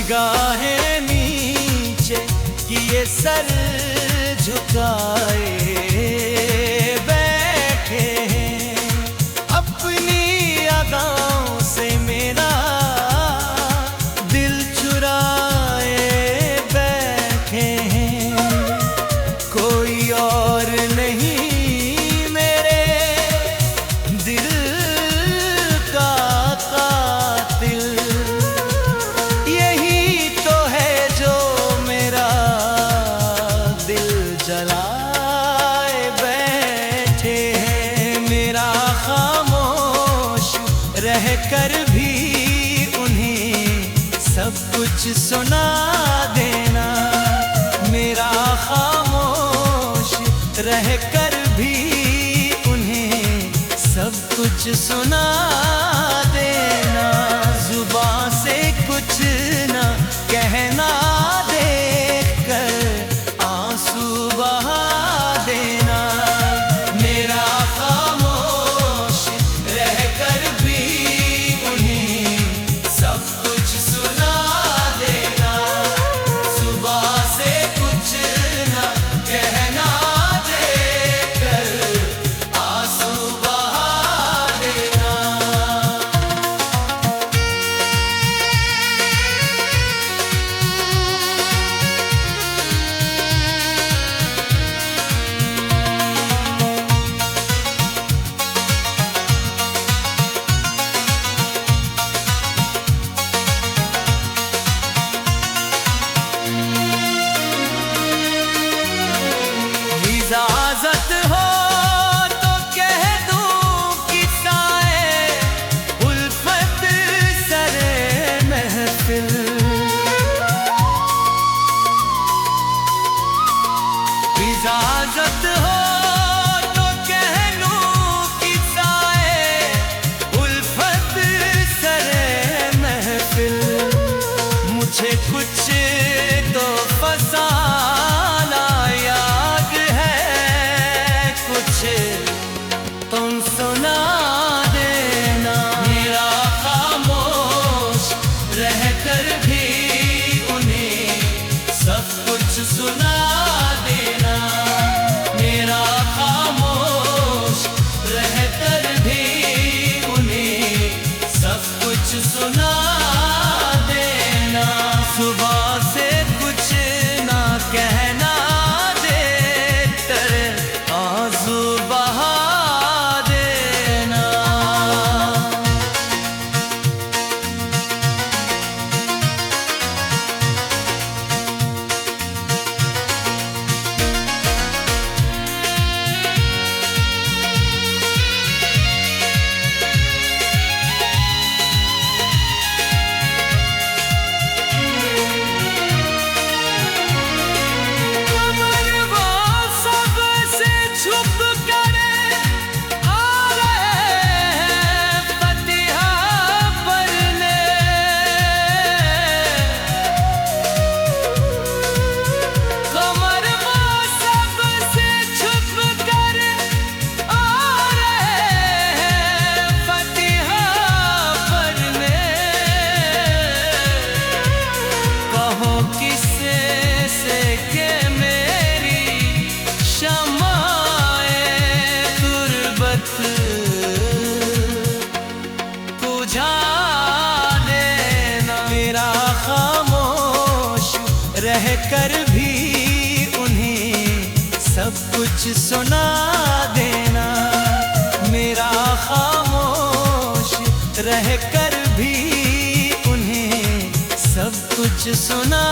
निगाहें नीचे किए सर झुकाए बैठे हैं, अपनी अदाओं से मेरा दिल चुराए बैठे हैं। कोई और नहीं मेरे दिल का कातिल, यही तो है जो मेरा दिल जलाए बैठे हैं। मेरा खामोश रहकर भी उन्हें सब कुछ सुना देना, मेरा खामोश रहकर भी उन्हें सब कुछ सुना देना। जुबां से कुछ ना कहना, देखकर आंसू बहा देना। मेरा खामोश रहकर भी उन्हें सब कुछ सुना देना। जुबां से कुछ ना कहना, देखकर आंसू बहा देना। इजाजत हो तो कह दूं किस्साए उल्फत सरे महफिल। इजाजत हो तो कह दूं किस्साए उल्फत सरे महफिल। मुझे कुछ तो फसाना याद है, कुछ तुम सुना देना। मेरा खामोश रहकर भी उन्हें सब कुछ सुना देना। मेरा खामोश रहकर भी उन्हें सब कुछ सुना देना। सुबह से कुछ ना कहना, देखकर आंसू बहा देना। कमर वो सबसे छुप कर आ रहे हैं फतिहा पढ़ने। कमर वो सबसे छुप कर आ रहे हैं फतिहा पढ़ने। कहो किससे से के मेरी शमाए गुर्बत बुझा देना। मेरा खामोश रहकर भी उन्हें सब कुछ सुना देना। मेरा खामोश रहकर भी उन्हें सब कुछ सुना